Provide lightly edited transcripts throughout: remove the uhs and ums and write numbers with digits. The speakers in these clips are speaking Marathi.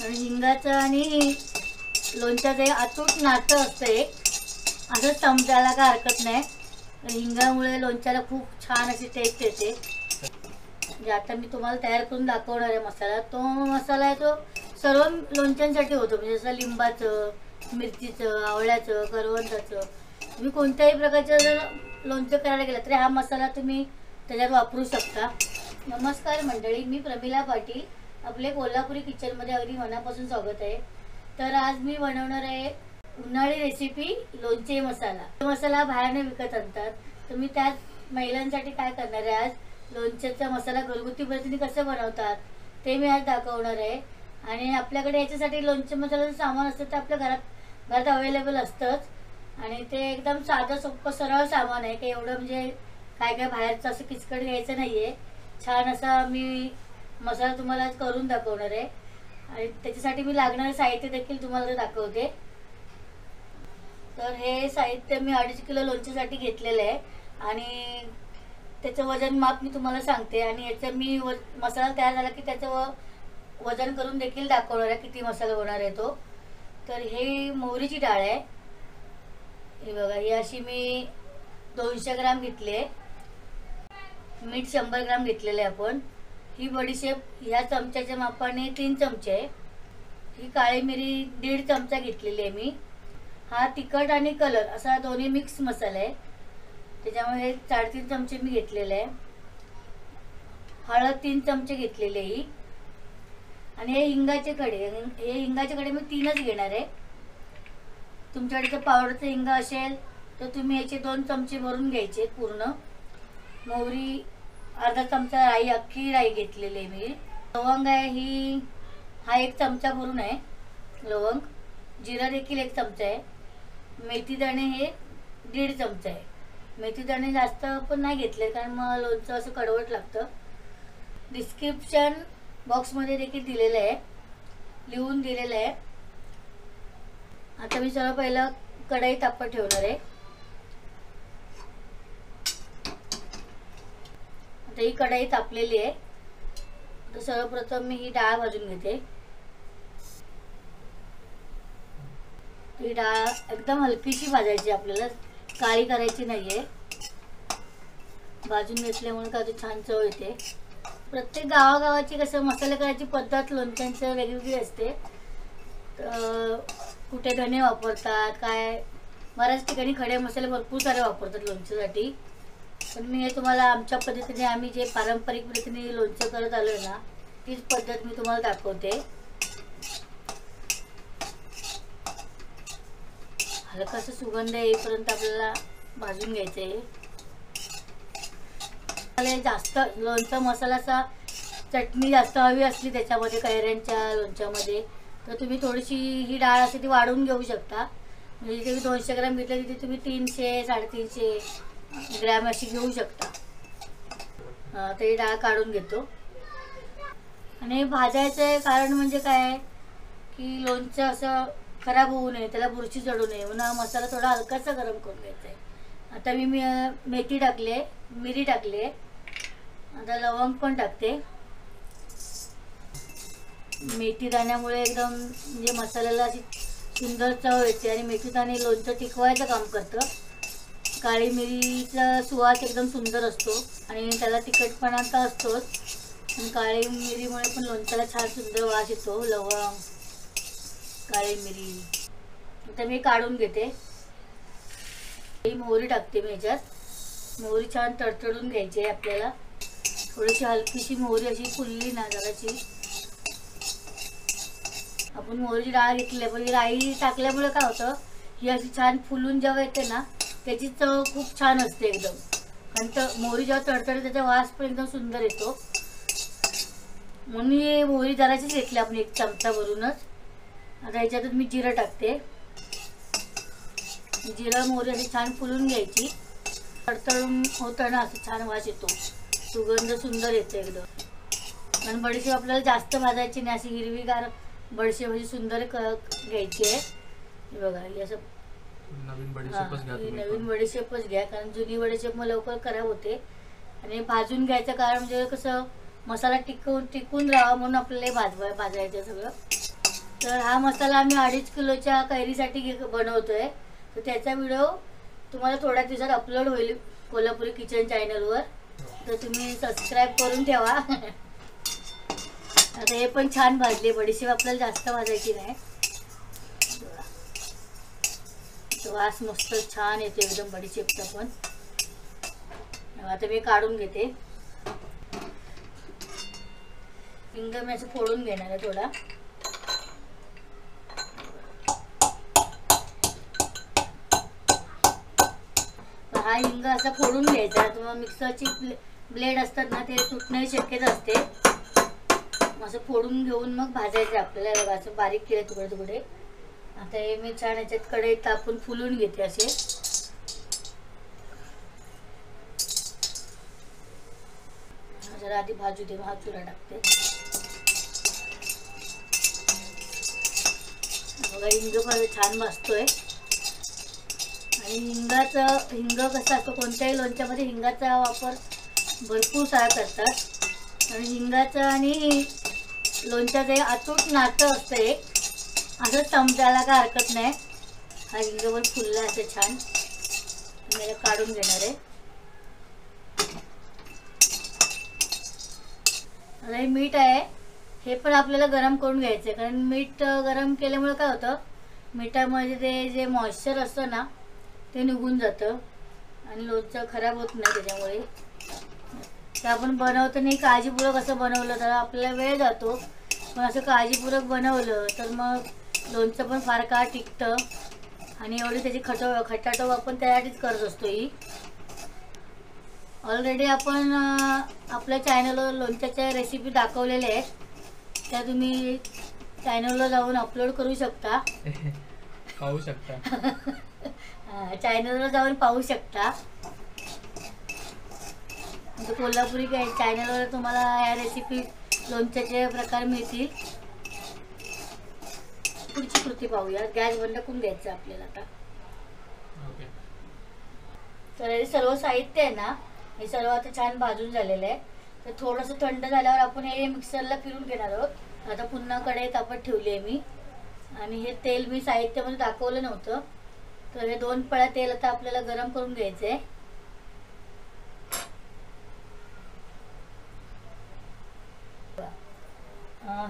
आणि हिंगाचं आणि लोणच्याचं एक अतूट नातं असतं एक, असंच समजायला काय हरकत नाही. हिंगामुळे लोणच्याला खूप छान अशी टेस्ट येते. म्हणजे आता मी तुम्हाला तयार करून दाखवणार आहे मसाला. तो मसाला आहे तो सर्व लोणच्यांसाठी होतो, म्हणजे जसं लिंबाचं, मिरचीचं, आवळ्याचं, करवंदाचं. तुम्ही कोणत्याही प्रकारचं जर लोणचं करायला गेलं तरी हा मसाला तुम्ही त्याच्यात वापरू शकता. नमस्कार मंडळी, मी प्रमिला पाटील. आपले कोल्हापुरी किचनमध्ये अगदी मनापासून स्वागत आहे. तर आज मी बनवणार आहे उन्हाळी रेसिपी लोणचे मसाला. मसाला बाहेरने विकत आणतात, तर मी त्यात महिलांसाठी काय करणार आहे, आज लोणच्याचा मसाला घरगुती पद्धतीने कसं बनवतात ते मी आज दाखवणार आहे. आणि आपल्याकडे याच्यासाठी लोणचे मसाल्याचं सामान असतं तर आपल्या घरात अवेलेबल असतंच. आणि ते एकदम साधं सोपं सरळ सामान आहे, की एवढं म्हणजे काय बाहेरचं असं किचकट घ्यायचं नाही आहे. छान असा मी मसाला तुम्हाला आज करून दाखवणार आहे आणि त्याच्यासाठी मी लागणारे साहित्य देखील तुम्हाला दाखवते. तर हे साहित्य मी 2.5 किलो लोणच्यासाठी घेतलेलं आहे आणि त्याचं वजन माप मी तुम्हाला सांगते. आणि याचं मी मसाला तयार झाला की त्याचं वजन करून देखील दाखवणार आहे किती मसाला होणार आहे तो. तर हे मोहरीची डाळ आहे, हे बघा, ही अशी मी 200 ग्राम घेतले. मीठ 100 ग्राम घेतलेले आपण. ही बडीशेप ह्या चमच्याच्या मापाने 3 चमचे आहे. ही काळी मिरी 1.5 चमचा घेतलेली आहे मी. हा तिखट आणि कलर असा दोन्ही मिक्स मसाला आहे, त्याच्यामुळे 3.5 चमचे मी घेतलेले आहे. हळद 3 चमचे घेतलेले ही. आणि हे हिंगाचे कडे मी 3च घेणार आहे. तुमच्याकडे जर पावडरचा हिंग असेल तर तुम्ही याचे 2 चमचे भरून घ्यायचे पूर्ण. मोहरी अर्धा चमचा, राई, अख्खी राई घेतलेली आहे मी. लवंग आहे हा 1 चमचा भरून आहे लवंग. जिरा देखील 1 चमचा आहे. मेथी दाणे हे 1.5 चमचा आहे. मेथी दाणे जास्त पण नाही घेतले कारण मग लोणचं असं कडवट लागतं. डिस्क्रिप्शन बॉक्समध्ये देखील दिलेलं आहे, लिहून दिलेलं आहे. आता मी सर्व पहिलं कढई तापत ठेवणार आहे. आता ही कढई तापलेली आहे. तर सर्वप्रथम मी ही डाळ भाजून घेते. ही डाळ एकदम हलकीशी भाजायची, आपल्याला काळी करायची नाहीये. भाजून घेतल्यामुळे काय छान चव येते. प्रत्येक गावागावाची कसं मसाले करायची पद्धत लोणच्यांचं वेगवेगळी असते. कुठे धने वापरतात, काय बऱ्याच ठिकाणी खडे मसाले भरपूर सारे वापरतात लोणच्यासाठी. पण मी हे तुम्हाला आमच्या पद्धतीने, आम्ही जे पारंपरिक पद्धतीने लोणचं करत आलोय ना, तीच पद्धत मी तुम्हाला दाखवते. हलकासा सुगंध येईपर्यंत आपल्याला भाजून घ्यायचं आहे. जास्त लोणचा मसालाचा चटणी जास्त हवी असली त्याच्यामध्ये, कैऱ्यांच्या लोणच्यामध्ये, तर तुम्ही थोडीशी ही डाळ अशी ती वाढवून घेऊ शकता. म्हणजे जिथे 200 ग्राम घेतले तिथे तुम्ही 300-350 ग्रॅम अशी घेऊ शकता. तर ही डाळ काढून घेतो. आणि भाजायचं कारण म्हणजे काय की लोणचं असं खराब होऊ नये, त्याला बुरशी चढू नये म्हणून मसाला थोडा हलकासा गरम करून घ्यायचा आहे. आता मी मेथी टाकले, मिरी टाकले, आता लवंग पण टाकते. मेथी दाण्यामुळे एकदम म्हणजे मसाल्याला अशी सुंदर चव येते आणि मेथी दाणे लोणचं टिकवायचं काम करतं. काळी मिरीचा सुवास एकदम सुंदर असतो आणि त्याला तिखटपणा तर असतोच, आणि काळी मिरीमुळे पण लोणच्याला छान सुंदर वास येतो. लवंग, काळी मिरी आता मी काढून घेते. ही मोहरी टाकते मी याच्यात. मोहरी छान तडतडून घ्यायची आहे आपल्याला. थोडीशी हलकीशी मोहरी अशी फुलली ना जराशी. आपण मोहरीची डाळ घेतली पण राई टाकल्यामुळे काय होतं, ही अशी छान फुलून जेव्हा येते ना त्याची चव खूप छान असते एकदम. आणि मोहरी जेव्हा तडतडते त्याचा वास पण एकदम सुंदर येतो. म्हणून ही मोहरी जराशीच घेतली आपण 1 चमचा भरूनच. आता ह्याच्यातच मी जिरं टाकते. जिरं मोहरी अशी छान फुलून घ्यायची. तडतडून होताना असं छान वास येतो, सुगंध सुंदर येतो एकदम. आणि बडीशेप आपल्याला जास्त भाजायची नाही, अशी हिरवीगार बडीशेप अशी सुंदर घ्यायची आहे. हे बघा, ही असं नवीन बडीशेपच घ्या, कारण जुनी बडीशेप मग लवकर खराब होते. आणि भाजून घ्यायचं कारण म्हणजे कसं मसाला टिकून राहावा म्हणून आपल्याला भाजायचं सगळं. तर हा मसाला आम्ही 2.5 किलोच्या कैरीसाठी बनवतोय. तर त्याचा व्हिडिओ तुम्हाला थोड्या दिवसात अपलोड होईल कोल्हापुरी किचन चॅनलवर. तर तुम्ही सबस्क्राईब करून ठेवा. आता हे पण छान भाजले. बडीशेप आपल्याला जास्त भाजायची नाही. वास मस्त छान येतो एकदम बडीशेपचा पण. आता मी काढून घेते. हिंग मी असं फोडून घेणार आहे थोडा. हा हिंग असा फोडून घ्यायचा. तुम्हाला मिक्सरची ब्लेड असतात ना ते तुटण्याची शक्यता असते. असं फोडून घेऊन मग भाजायचं आपल्याला. असं बारीक केले तुकडे तुकडे. आता हे मी छान याच्यात कढईत टाकून फुलून घेते असे. जरा आधी भाजू दे. हा चुरा टाकते. बघा हिंग पण छान भाजतोय. आणि हिंग कसं असतं कोणत्याही लोणच्यामध्ये हिंगाचा वापर भरपूर सारा करतात. आणि हिंगाचं आणि लोणच्याचं एक अतूट नातं असतं एक, असं समजायला काय हरकत नाही. हा हिंगवर फुलला असं छान. मी काढून घेणार आहे. आता हे मीठ आहे हे पण आपल्याला गरम करून घ्यायचं आहे. कारण मीठ गरम केल्यामुळे काय होतं, मिठामध्ये ते जे मॉइश्चर असतं ना ते निघून जातं आणि लोणचं खराब होत नाही त्याच्यामुळे. ते आपण बनवताना काळजीपूर्वक असं बनवलं तर आपल्याला वेळ जातो. पण असं काळजीपूर्वक बनवलं तर मग लोणचं पण फार काळ टिकतं. आणि एवढी त्याची खटाटोप आपण त्यासाठीच करत असतो. ही ऑलरेडी आपण आपल्या चॅनलवर लोणच्याच्या रेसिपी दाखवलेल्या आहेत. त्या तुम्ही चॅनलवर जाऊन अपलोड करू शकता. पाहू शकता. चॅनलवर जाऊन पाहू शकता. कोल्हापुरी चॅनलवर तुम्हाला या रेसिपी लोणच्याचे प्रकार मिळतील. पुढची कृती पाहूया. गॅस बंद करून द्यायचं आपल्याला आता. तर हे सर्व साहित्य आहे ना हे सर्व आता छान भाजून झालेलं आहे. तर थोडंसं थंड झाल्यावर आपण हे मिक्सरला फिरून घेणार आहोत. आता पुन्हा कढई तापत ठेवली आहे मी. आणि हे तेल मी साहित्यामध्ये दाखवलं नव्हतं. तर हे 2 पळ्या तेल आता आपल्याला गरम करून घ्यायचं आहे.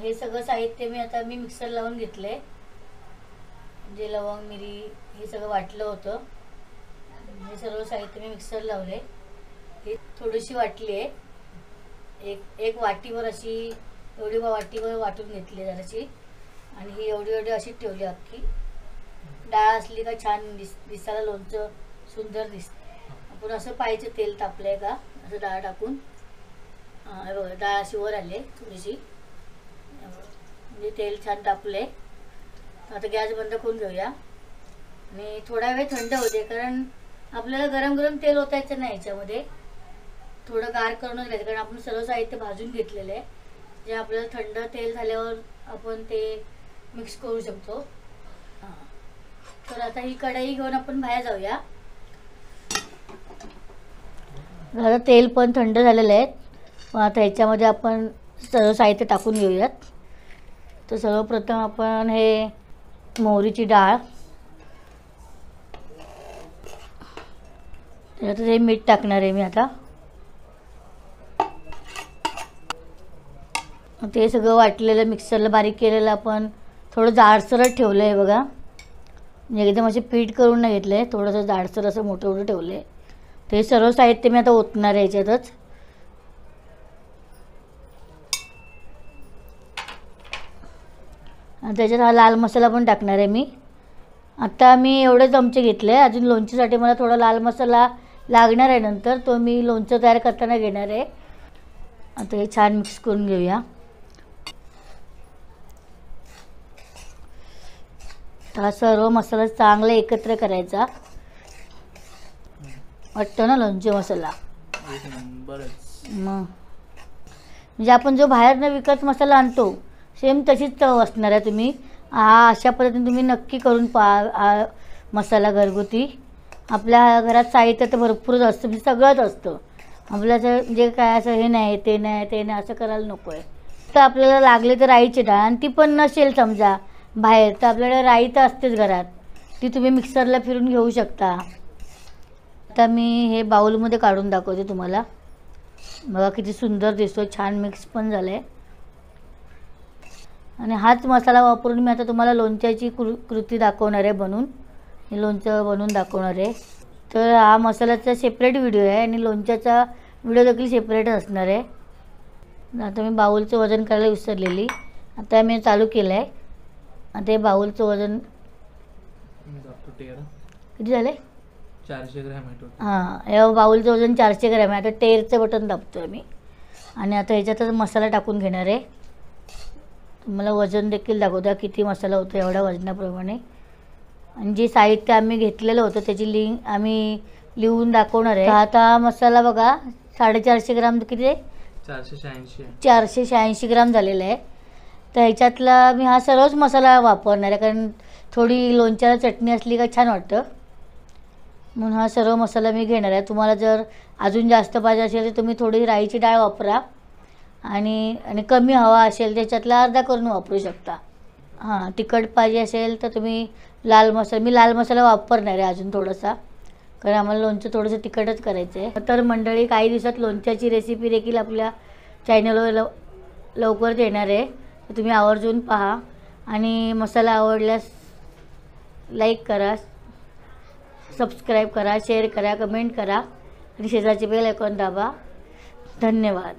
हे सगळं साहित्य मी मिक्सर लावून घेतले. जे लवंग मिरी हे सगळं वाटलं होतं. हे सर्व साहित्य मी मिक्सर लावले. ही थोडीशी वाटली आहे. एक वाटीवर अशी एवढी वाटीवर वाटून घेतली जराशी. आणि ही एवढी अशी ठेवली. अख्खी डाळ असली का छान दिसायला लोणचं सुंदर दिसतं. आपण असं पाहिजे तेल तापलंय का असं डाळ टाकून. बघा डाळ अशी वर आली थोडीशी. म्हणजे तेल छान तापले. आता गॅस बंद करून घेऊया. आणि थोडा वेळ थंड होते कारण आपल्याला गरम गरम तेल ओतायचं नाही याच्यामध्ये. थोडं गार करूनच घ्यायचं कारण आपण सर्व साहित्य भाजून घेतलेलं आहे. जे आपल्याला थंड तेल झाल्यावर आपण ते मिक्स करू शकतो. तर आता ही कढई घेऊन आपण बाहेर जाऊया. आता तेल पण थंड झालेलं आहे. आता ह्याच्यामध्ये आपण सर्व साहित्य टाकून घेऊयात. तर सर्वप्रथम आपण हे मोहरीची डाळ, त्याच्यात हे मीठ टाकणार आहे मी आता. ते सगळं वाटलेलं मिक्सरला बारीक केलेलं आपण थोडं जाडसरच ठेवलं आहे बघा. म्हणजे एकदम असे पीठ करून नाही घेतलं आहे. थोडंसं जाडसर असं मोठं मोठं ठेवलं आहे. ते सर्व साहित्य मी आता ओतणार आहे याच्यातच. आणि त्याच्यात हा लाल मसाला पण टाकणार आहे मी. आता मी एवढे चमचे घेतले. अजून लोणच्यासाठी मला थोडा लाल मसाला लागणार आहे नंतर. तो मी लोणचं तयार करताना घेणार आहे. आता हे छान मिक्स करून घेऊया. हा सर्व मसाला चांगला एकत्र करायचा. वाटतं ना लोणचे मसाला. मग म्हणजे आपण जो बाहेरनं विकत मसाला आणतो सेम तशीच चव असणार आहे. तुम्ही अशा पद्धतीने तुम्ही नक्की करून पहा. मसाला घरगुती आपल्या घरात साहित्य तर भरपूरच असतं. म्हणजे सगळंच असतं आपल्याचं. जे काय असं हे नाही ते नाही असं करायला नको आहे. तर आपल्याला लागले तर राईची डाळ आणि ती पण नसेल समजा बाहेर तर आपल्याकडे राई तर असतेच घरात, ती तुम्ही मिक्सरला फिरून घेऊ शकता. आता मी हे बाउलमध्ये काढून दाखवते तुम्हाला. बघा किती सुंदर दिसतो, छान मिक्स पण झालं आहे. आणि हाच मसाला वापरून मी आता तुम्हाला लोणच्याची कृती दाखवणार आहे बनवून. हे लोणचं बनवून दाखवणार आहे. तर हा मसाल्याचा सेपरेट व्हिडिओ आहे आणि लोणच्याचा व्हिडिओ देखील सेपरेट असणार आहे. आता मी बाउलचं वजन करायला विसरलेली, आता मी चालू केलं आहे. आता हे बाउलचं वजन किती झाले? 400 ग्रॅम आहे टोटल. हां, या बाउलचं वजन 400 ग्रॅम आहे. आता टेरचं बटन दाबतो आहे मी आणि आता ह्याच्यातच मसाला टाकून घेणार आहे. तुम्हाला वजन देखील दाखवतो किती मसाला होतो एवढ्या वजनाप्रमाणे. आणि जे साहित्य आम्ही घेतलेलं होतं त्याची लिंक आम्ही लिहून दाखवणार आहे. आता हा मसाला बघा 450 ग्राम किती आहे? 486 ग्राम झालेला आहे. तर ह्याच्यातला मी हा सर्वच मसाला वापरणार आहे, कारण थोडी लोणच्याला चटणी असली का छान वाटतं, म्हणून हा सर्व मसाला मी घेणार आहे. तुम्हाला जर अजून जास्त पाहिजे असेल तर तुम्ही थोडी राईची डाळ वापरा आणि कमी हवा असेल त्याच्यातला अर्धा करून वापरू शकता. हां, तिखट पाहिजे असेल तर तुम्ही लाल मसाला, मी लाल मसाला वापरणार आहे अजून थोडासा, कारण आम्हाला लोणचं थोडंसं तिखटच करायचं आहे. तर मंडळी, काही दिवसात लोणच्याची रेसिपी देखील आपल्या चॅनलवर लवकरच येणार आहे. तर तुम्ही आवर्जून पहा आणि मसाला आवडल्यास लाईक करा, सबस्क्राईब करा, शेअर करा, कमेंट करा आणि शेजारचे बेल आयकॉन दाबा. धन्यवाद.